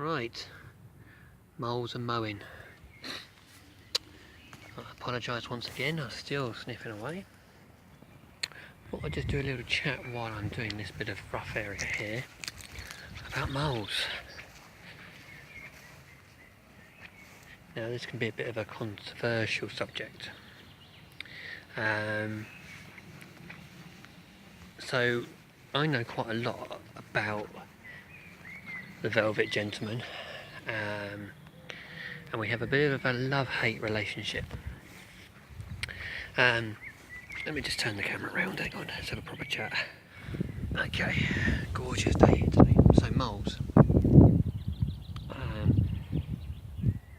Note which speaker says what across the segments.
Speaker 1: Right, moles and mowing. I apologise once again, I'm still sniffing away. Thought I'd just do a little chat while I'm doing this bit of rough area here about moles. Now this can be a bit of a controversial subject. So I know quite a lot about the Velvet Gentleman, and we have a bit of a love-hate relationship. Let me just turn the camera around, hang on, let's have a proper chat. Okay, gorgeous day here today. So moles.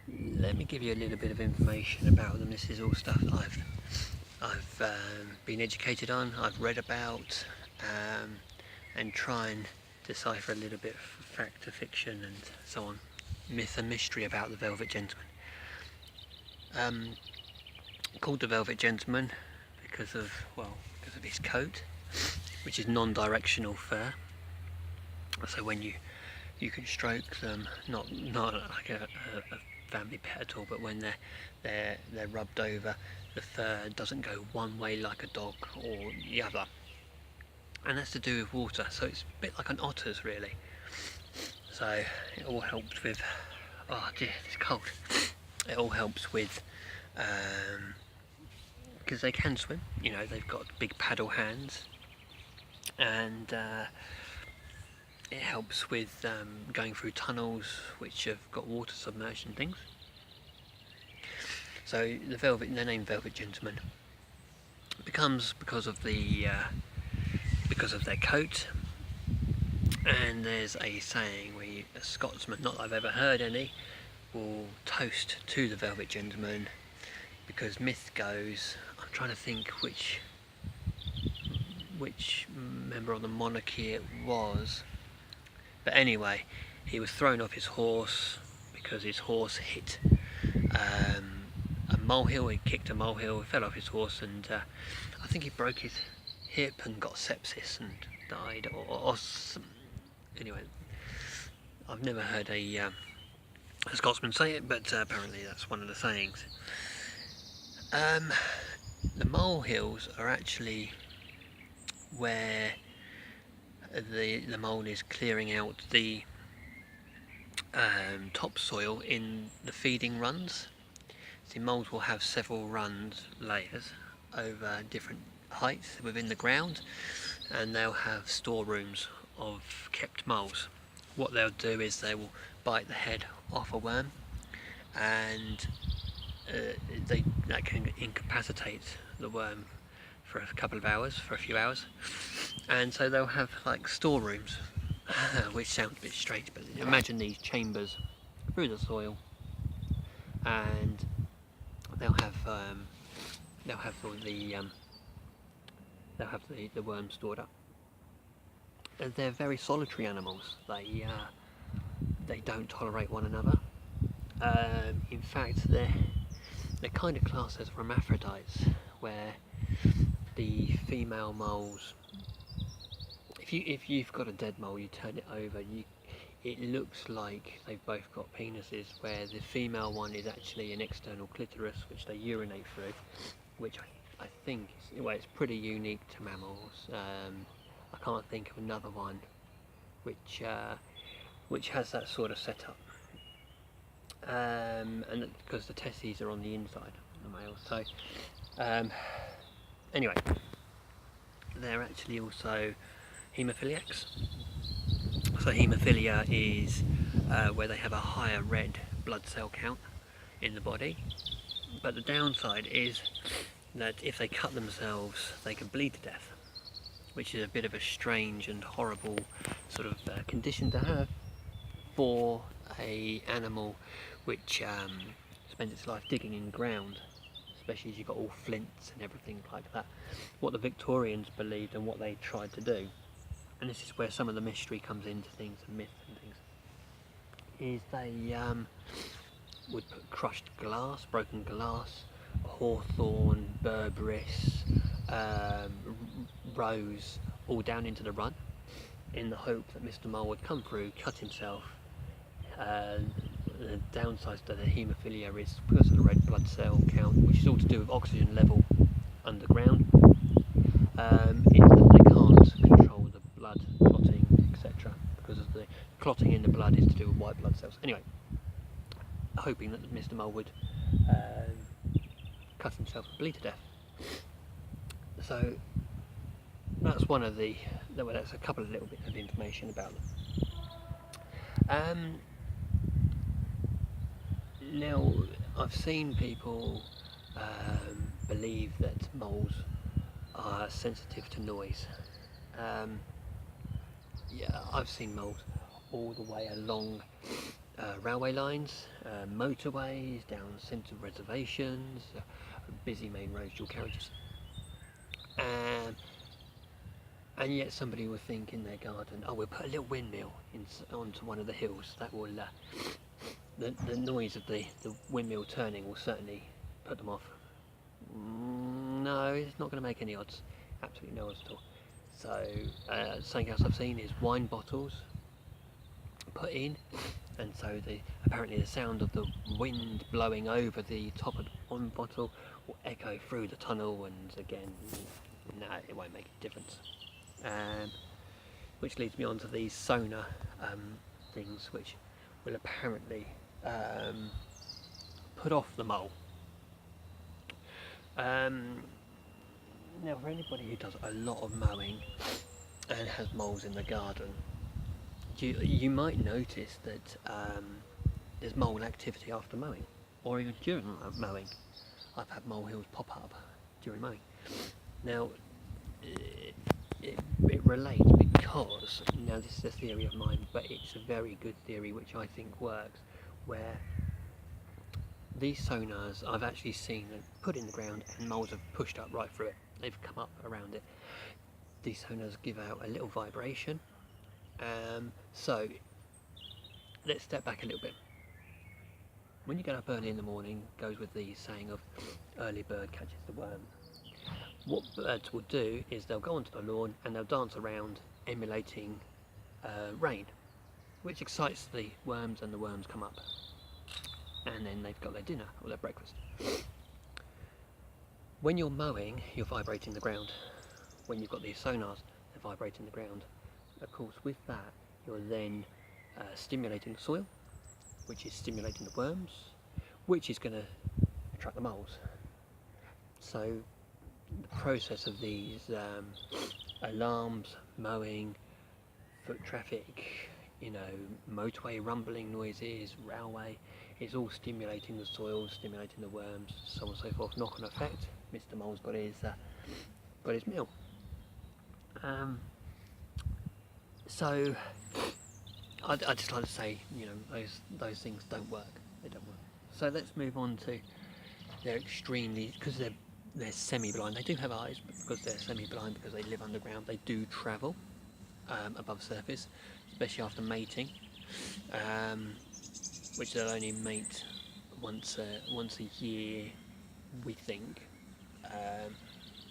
Speaker 1: Let me give you a little bit of information about them. This is all stuff that I've been educated on, I've read about, and try and decipher a little bit of fact to fiction and so on, myth and mystery about the Velvet Gentleman. Called the Velvet Gentleman because of his coat, which is non-directional fur. So when you can stroke them, not like a family pet at all, but when they're rubbed over, the fur doesn't go one way like a dog or the other, and that's to do with water. So it's a bit like an otter's really. So it all helps with, oh dear, it's cold. It all helps with, because they can swim, you know, they've got big paddle hands, and it helps with going through tunnels which have got water submerged and things. So the name Velvet Gentleman becomes because of their coat. And there's a saying where a Scotsman, not that I've ever heard any, will toast to the Velvet Gentleman, because myth goes, I'm trying to think which member of the monarchy it was, but anyway, he was thrown off his horse because his horse hit a molehill. He kicked a molehill, he fell off his horse, and I think he broke his hip and got sepsis and died, or some, anyway, I've never heard a Scotsman say it, but apparently that's one of the sayings. The molehills are actually where the mole is clearing out the topsoil in the feeding runs. See, moles will have several layers over different heights within the ground, and they'll have storerooms of kept moles. What they'll do is they will bite the head off a worm, and that can incapacitate the worm for a few hours, and so they'll have like storerooms, which sounds a bit strange, but imagine these chambers through the soil, and they'll have the worm stored up. They're very solitary animals. They don't tolerate one another. In fact, they're kind of classed as hermaphrodites, where the female moles, if you've got a dead mole, you turn it over, it looks like they've both got penises, where the female one is actually an external clitoris which they urinate through, which I think it's pretty unique to mammals. I can't think of another one which has that sort of setup, and because the testes are on the inside of the male. So anyway, they're actually also haemophiliacs. So haemophilia is where they have a higher red blood cell count in the body, but the downside is that if they cut themselves they can bleed to death, which is a bit of a strange and horrible sort of condition to have for a animal which spends its life digging in ground, especially as you've got all flints and everything like that. What the Victorians believed and what they tried to do, and this is where some of the mystery comes into things, and myth and things, is they would put crushed glass, broken glass, hawthorn, berberis, rose, all down into the run, in the hope that Mr. Mole would come through, cut himself, The downside to the haemophilia is because of the red blood cell count, which is all to do with oxygen level underground. Is that they can't control the blood clotting, etc., because of the clotting in the blood is to do with white blood cells. Anyway, hoping that Mr. Mole would cut himself and bleed to death. So that's one of the. Well, that's a couple of little bits of information about them. Now, I've seen people believe that moles are sensitive to noise. Yeah, I've seen moles all the way along railway lines, motorways, down centre reservations, busy main roads, dual carriages. And yet somebody will think in their garden, oh, we'll put a little windmill onto one of the hills. That will, the noise of the windmill turning will certainly put them off. No, it's not going to make any odds. Absolutely no odds at all. So, something else I've seen is wine bottles put in, and so apparently the sound of the wind blowing over the top of the wine bottle will echo through the tunnel, and again, no, it won't make a difference. Which leads me on to these sonar things, which will apparently put off the mole. Now, for anybody who does a lot of mowing and has moles in the garden, you might notice that there's mole activity after mowing, or even during mowing. I've had molehills pop up during mowing. Now, it relates because, now this is a theory of mine, but it's a very good theory which I think works, where these sonars I've actually seen and put in the ground, and moles have pushed up right through it. They've come up around it. These sonars give out a little vibration. So let's step back a little bit. When you get up early in the morning, goes with the saying of early bird catches the worm. What birds will do is they'll go onto the lawn and they'll dance around emulating rain, which excites the worms, and the worms come up, and then they've got their dinner or their breakfast. When you're mowing, you're vibrating the ground. When you've got these sonars, they're vibrating the ground. Of course, with that, you're then stimulating the soil, which is stimulating the worms, which is going to attract the moles. So the process of these alarms, mowing, foot traffic, motorway rumbling noises, railway, it's all stimulating the soil, stimulating the worms, so on and so forth. Knock-on effect. Mr. Mole's got his meal. So I just like to say, those things don't work. They don't work. So let's move on to they're extremely, because they're semi-blind. They do have eyes, but because they're semi-blind, because they live underground, they do travel above surface, especially after mating, which they'll only mate once a year, we think.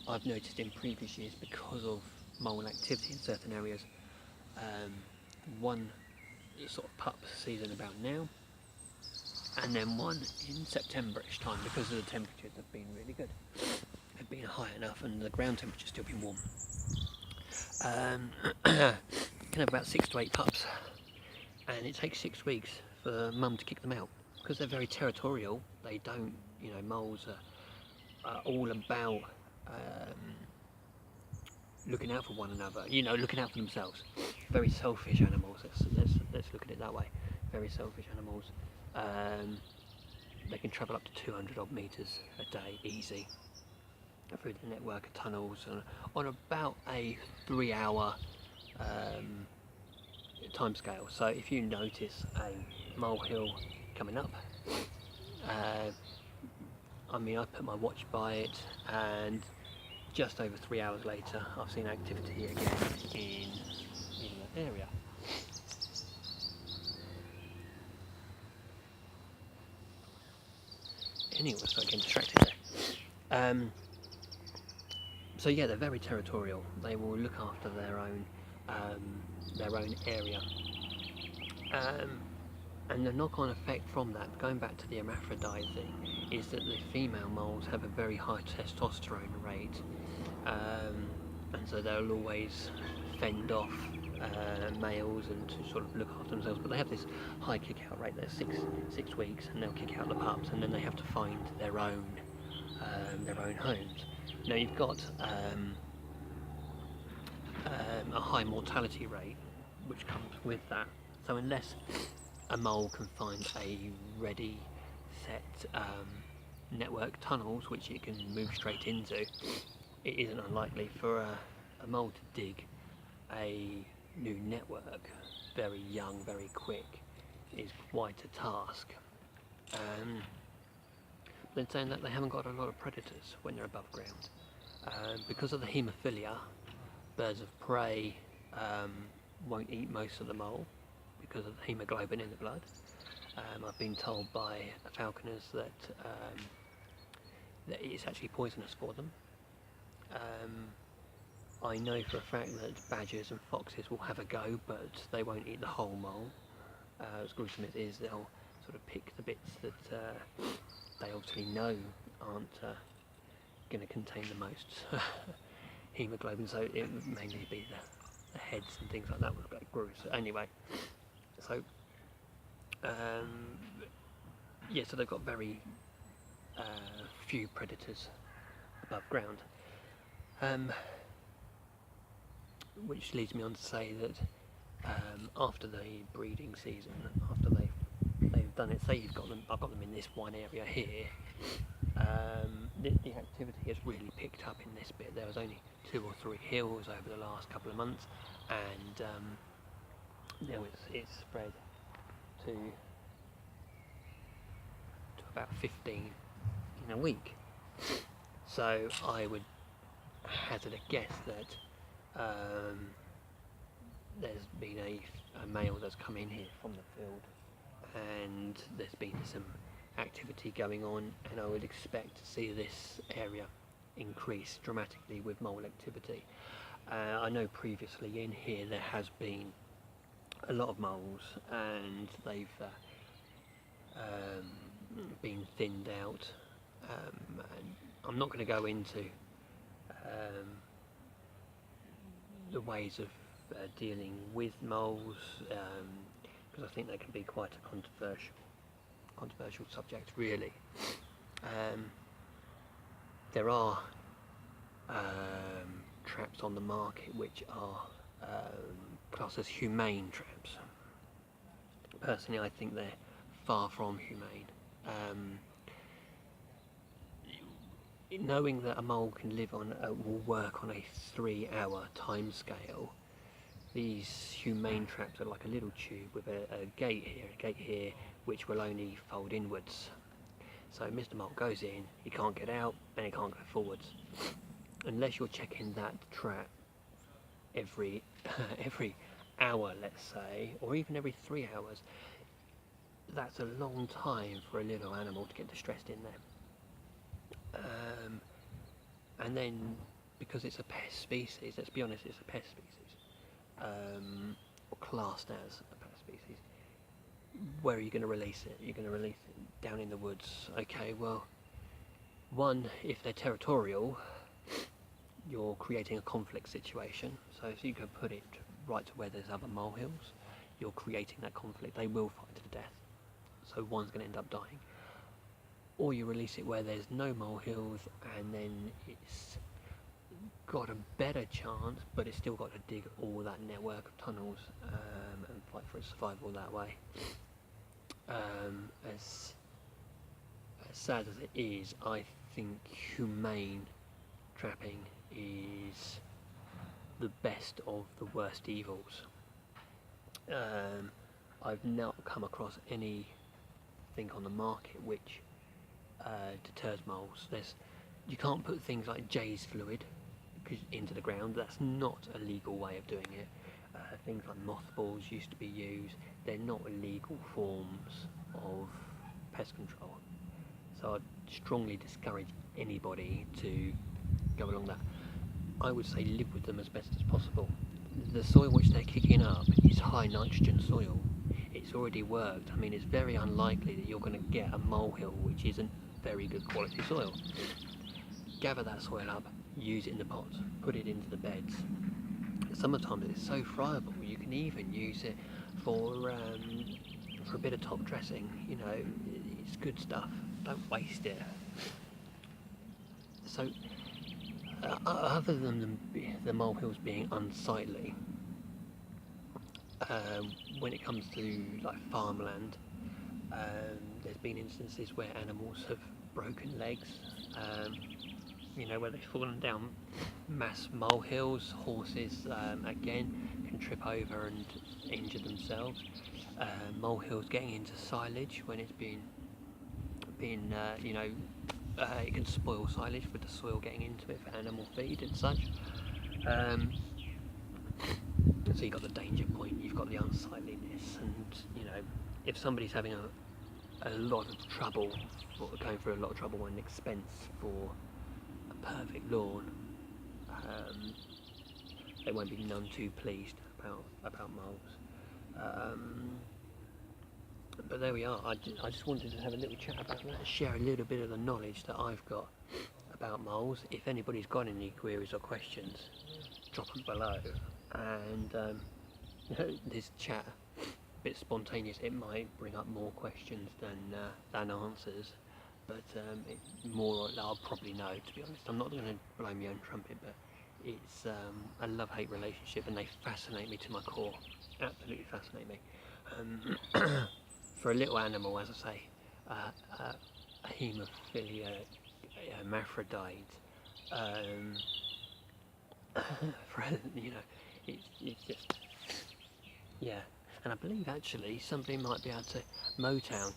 Speaker 1: I've noticed in previous years, because of mole activity in certain areas, one sort of pup season about now, and then one in September-ish time, because of the temperatures have been really good. They've been high enough, and the ground temperature's still been warm. You can have about 6 to 8 pups, and it takes 6 weeks for mum to kick them out, because they're very territorial. They don't, moles are all about looking out for one another, looking out for themselves. Very selfish animals, let's look at it that way. Very selfish animals. They can travel up to 200 odd metres a day, easy, through the network of tunnels, on about a 3-hour time scale. So if you notice a molehill coming up, I put my watch by it, and just over 3 hours later I've seen activity again in that area. Anyway, so I get distracted there. So yeah, they're very territorial. They will look after their own area. And the knock-on effect from that, going back to the hermaphrodite thing, is that the female moles have a very high testosterone rate, and so they'll always fend off males and to sort of look after themselves. But they have this high kick-out rate. They're six weeks, and they'll kick out the pups, and then they have to find their own homes. Now you've got a high mortality rate, which comes with that. So unless a mole can find a ready set network tunnels which it can move straight into, it isn't unlikely for a mole to dig a new network very young, very quick, is quite a task. Then saying that, they haven't got a lot of predators when they're above ground. Because of the haemophilia, birds of prey won't eat most of the mole because of the hemoglobin in the blood. I've been told by falconers that it's actually poisonous for them. I know for a fact that badgers and foxes will have a go, but they won't eat the whole mole. As gruesome as it is, they'll sort of pick the bits that they obviously know aren't going to contain the most hemoglobin, so it would mainly be the heads and things like that would get gruesome. Anyway, so yeah, so they've got very few predators above ground, which leads me on to say that after the breeding season, after they've done it, say I've got them in this one area here, the activity has really picked up in this bit. There was only 2 or 3 hills over the last couple of months, and now it's spread to about 15 in a week. So I would hazard a guess that there's been a male that's come in here from the field, and there's been some activity going on, and I would expect to see this area increase dramatically with mole activity. I know previously in here there has been a lot of moles, and they've been thinned out. And I'm not going to go into the ways of dealing with moles, because I think they can be quite a controversial subject, really. There are traps on the market which are classed as humane traps. Personally, I think they're far from humane. Knowing that a mole can live on, will work on a 3-hour time scale, these humane traps are like a little tube with a gate here, which will only fold inwards. So Mr. Mole goes in, he can't get out, and he can't go forwards. Unless you're checking that trap every hour, let's say, or even every 3 hours, that's a long time for a little animal to get distressed in there. And then, because it's a pest species, let's be honest, it's a pest species, or classed as a pest species, where are you going to release it? You're going to release it down in the woods. Okay, well, one, if they're territorial, you're creating a conflict situation. So if you can put it right to where there's other molehills, you're creating that conflict. They will fight to the death. So one's going to end up dying. Or you release it where there's no molehills, and then it's got a better chance, but it's still got to dig all that network of tunnels and fight for its survival that way. As sad as it is, I think humane trapping is the best of the worst evils. I've not come across anything on the market which deters moles. You can't put things like Jay's fluid into the ground. That's not a legal way of doing it. Things like mothballs used to be used. They're not legal forms of pest control. So I'd strongly discourage anybody to go along that. I would say live with them as best as possible. The soil which they're kicking up is high nitrogen soil. it's already worked. I mean, it's very unlikely that you're going to get a molehill which isn't very good quality soil. Gather that soil up, use it in the pots, put it into the beds. Sometimes it's so friable, you can even use it for a bit of top dressing. You know, it's good stuff. Don't waste it. So, other than the molehills being unsightly, when it comes to like farmland, there's been instances where animals have broken legs. You know, where they've fallen down mass molehills. Horses, again, can trip over and injure themselves. Molehills getting into silage when it's been you know, it can spoil silage with the soil getting into it for animal feed and such. So you've got the danger point, you've got the unsightliness, and you know, if somebody's having a lot of trouble, or going through a lot of trouble and expense for a perfect lawn, they won't be none too pleased about moles. But there we are. I just wanted to have a little chat about that, share a little bit of the knowledge that I've got about moles. If anybody's got any queries or questions, drop them below. And you know, this chat, a bit spontaneous, it might bring up more questions than answers. But I'll probably know, to be honest. I'm not going to blow my own trumpet, but it's a love-hate relationship, and they fascinate me to my core. Absolutely fascinate me. For a little animal, as I say, a haemophilia hermaphrodite, for, you know, it's just, yeah. And I believe actually somebody might be able to, Motown,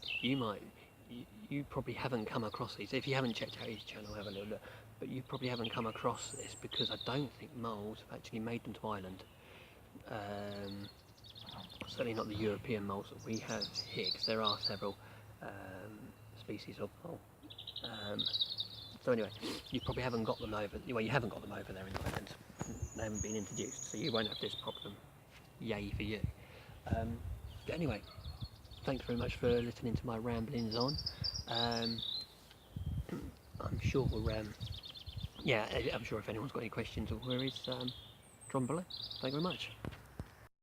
Speaker 1: you probably haven't come across these. If you haven't checked out his channel, have a little look. But you probably haven't come across this because I don't think moles have actually made them to Ireland. Certainly not the European moles that we have here, because there are several species of mole. So anyway, you probably haven't got them over. Well, you haven't got them over there in Ireland. They haven't been introduced, so you won't have this problem. Yay for you. But anyway, thanks very much for listening to my ramblings on. I'm sure I'm sure if anyone's got any questions or queries, drop them below. Thank you very much.